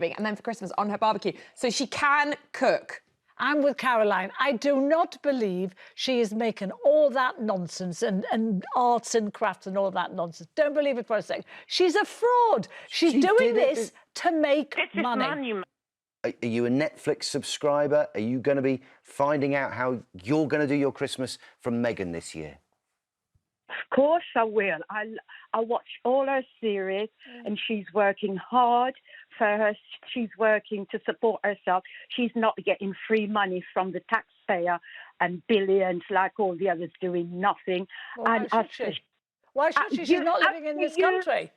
and then for Christmas on her barbecue. So she can cook. I'm with Caroline. I do not believe she is making all that nonsense and arts and crafts and all that nonsense. Don't believe it for a second. She's a fraud. She's doing this to make money. Are you a Netflix subscriber? Are you going to be finding out how you're going to do your Christmas from Meghan this year? Of course I will. I watch all her series, and she's working hard for her. She's working to support herself. She's not getting free money from the taxpayer and billions like all the others doing nothing. Well, why should she? Why should she? She's not living in this country.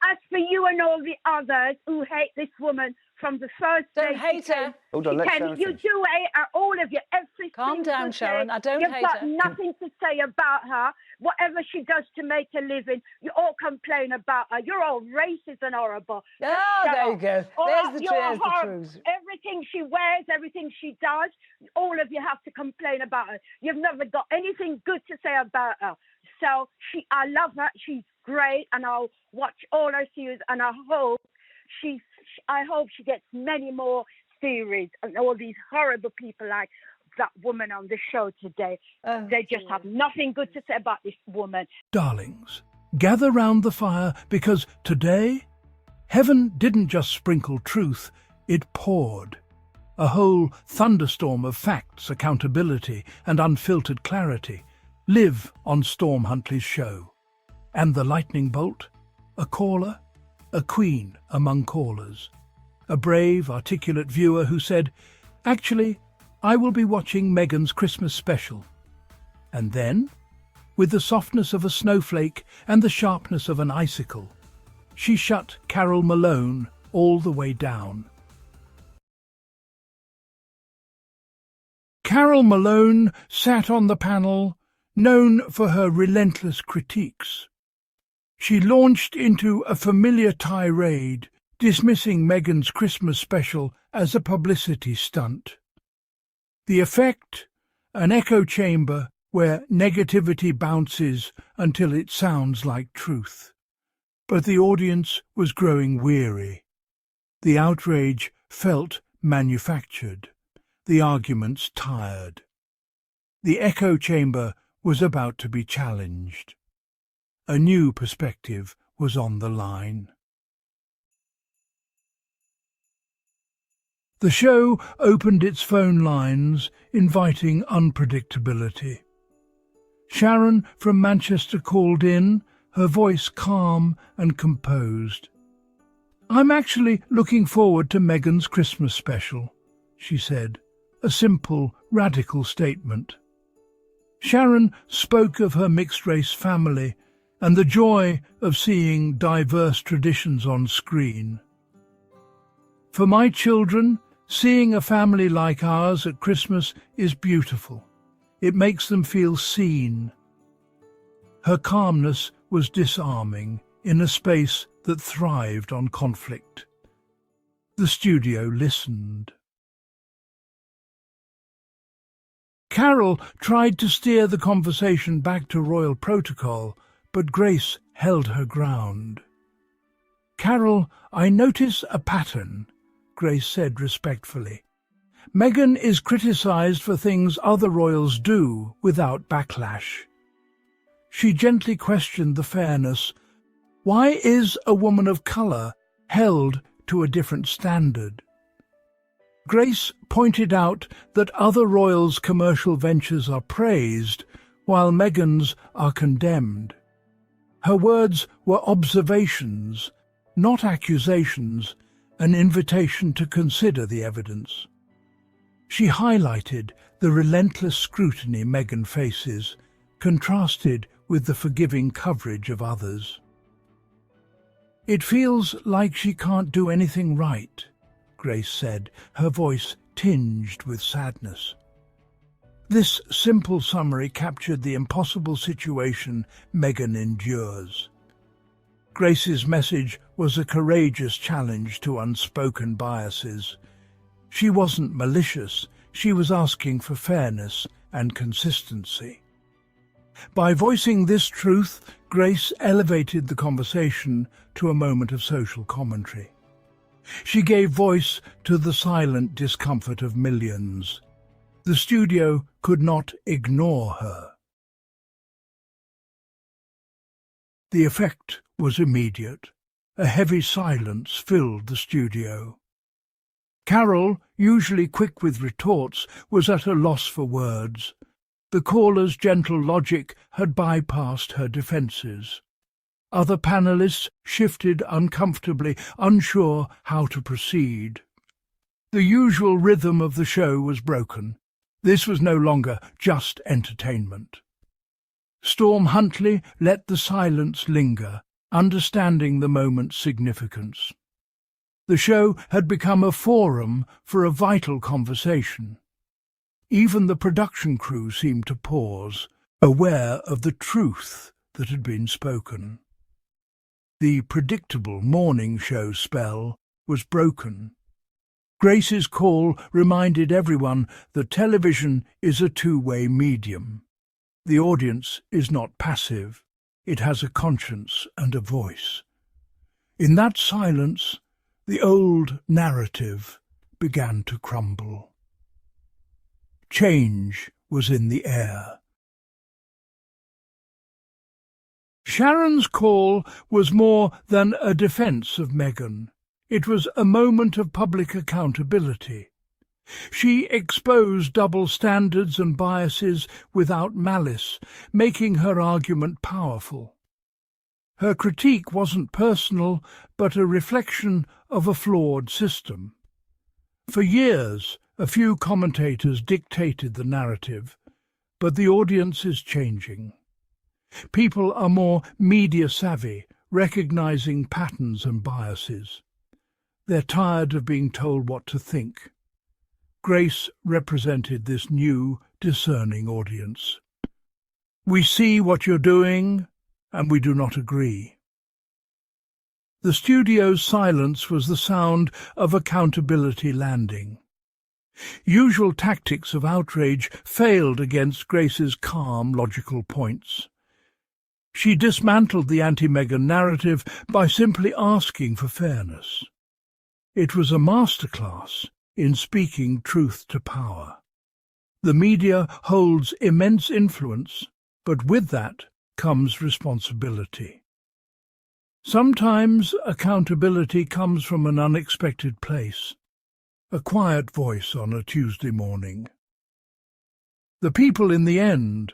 As for you and all the others who hate this woman from the first day. Don't hate her. Hold on, let's Sharon you finish. do hate her, all of you, every Calm down, Sharon. I don't hate her. You've got nothing to say about her. Whatever she does to make a living, you all complain about her. You're all racist and horrible. Oh, there you go. There's the truth. Everything she wears, everything she does, all of you have to complain about her. You've never got anything good to say about her. So I love her. She's great, and I'll watch all her series, and I hope she gets many more series, and all these horrible people like that woman on the show today. They just have nothing good to say about this woman. Darlings, gather round the fire, because today, heaven didn't just sprinkle truth, it poured. A whole thunderstorm of facts, accountability, and unfiltered clarity live on Storm Huntley's show. And the lightning bolt? A caller? A queen among callers. A brave, articulate viewer who said, "Actually, I will be watching Meghan's Christmas special." And then, with the softness of a snowflake and the sharpness of an icicle, she shut Carole Malone all the way down. Carole Malone sat on the panel, known for her relentless critiques. She launched into a familiar tirade, dismissing Meghan's Christmas special as a publicity stunt. The effect? An echo chamber where negativity bounces until it sounds like truth. But the audience was growing weary. The outrage felt manufactured, the arguments tired. The echo chamber was about to be challenged. A new perspective was on the line. The show opened its phone lines, inviting unpredictability. Sharon from Manchester called in, her voice calm and composed. "I'm actually looking forward to Meghan's Christmas special," she said, a simple, radical statement. Sharon spoke of her mixed-race family and the joy of seeing diverse traditions on screen. "For my children, seeing a family like ours at Christmas is beautiful. It makes them feel seen." Her calmness was disarming in a space that thrived on conflict. The studio listened. Carole tried to steer the conversation back to royal protocol, but Grace held her ground. "Carole, I notice a pattern," Grace said respectfully. "Meghan is criticised for things other royals do without backlash." She gently questioned the fairness. Why is a woman of colour held to a different standard? Grace pointed out that other royals' commercial ventures are praised, while Meghan's are condemned. Her words were observations, not accusations, an invitation to consider the evidence. She highlighted the relentless scrutiny Meghan faces, contrasted with the forgiving coverage of others. "It feels like she can't do anything right," Grace said, her voice tinged with sadness. This simple summary captured the impossible situation Meghan endures. Grace's message was a courageous challenge to unspoken biases. She wasn't malicious, she was asking for fairness and consistency. By voicing this truth, Grace elevated the conversation to a moment of social commentary. She gave voice to the silent discomfort of millions. The studio could not ignore her. The effect was immediate. A heavy silence filled the studio. Carole, usually quick with retorts, was at a loss for words. The caller's gentle logic had bypassed her defences. Other panellists shifted uncomfortably, unsure how to proceed. The usual rhythm of the show was broken. This was no longer just entertainment. Storm Huntley let the silence linger, understanding the moment's significance. The show had become a forum for a vital conversation. Even the production crew seemed to pause, aware of the truth that had been spoken. The predictable morning show spell was broken. Grace's call reminded everyone that television is a two-way medium. The audience is not passive. It has a conscience and a voice. In that silence, the old narrative began to crumble. Change was in the air. Sharon's call was more than a defence of Meghan. It was a moment of public accountability. She exposed double standards and biases without malice, making her argument powerful. Her critique wasn't personal, but a reflection of a flawed system. For years, a few commentators dictated the narrative, but the audience is changing. People are more media-savvy, recognizing patterns and biases. They're tired of being told what to think. Grace represented this new, discerning audience. We see what you're doing, and we do not agree. The studio's silence was the sound of accountability landing. Usual tactics of outrage failed against Grace's calm, logical points. She dismantled the anti-Meghan narrative by simply asking for fairness. It was a masterclass in speaking truth to power. The media holds immense influence, but with that comes responsibility. Sometimes accountability comes from an unexpected place, a quiet voice on a Tuesday morning. The people in the end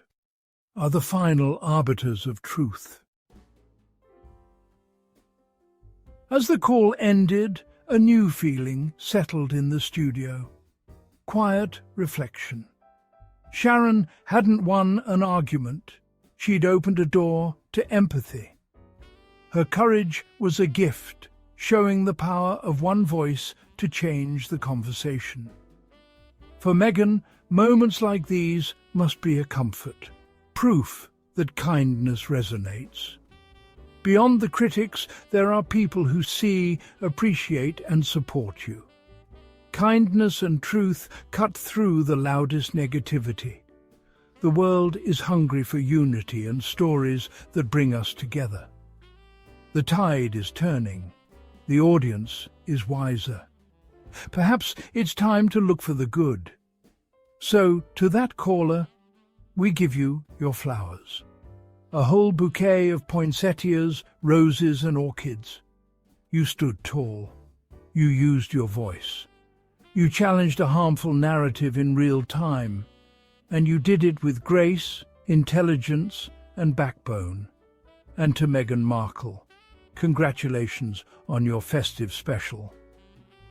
are the final arbiters of truth. As the call ended, a new feeling settled in the studio. Quiet reflection. Sharon hadn't won an argument. She'd opened a door to empathy. Her courage was a gift, showing the power of one voice to change the conversation. For Meghan, moments like these must be a comfort, proof that kindness resonates. Beyond the critics, there are people who see, appreciate and support you. Kindness and truth cut through the loudest negativity. The world is hungry for unity and stories that bring us together. The tide is turning. The audience is wiser. Perhaps it's time to look for the good. So, to that caller, we give you your flowers. A whole bouquet of poinsettias, roses and orchids. You stood tall. You used your voice. You challenged a harmful narrative in real time. And you did it with grace, intelligence and backbone. And to Meghan Markle, congratulations on your festive special.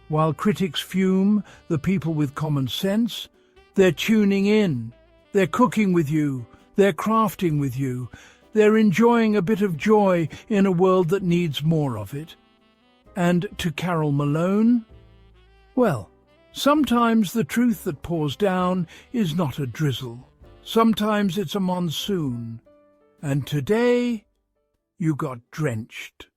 While critics fume, the people with common sense, they're tuning in. They're cooking with you. They're crafting with you. They're enjoying a bit of joy in a world that needs more of it. And to Carole Malone, well, sometimes the truth that pours down is not a drizzle. Sometimes it's a monsoon. And today, you got drenched.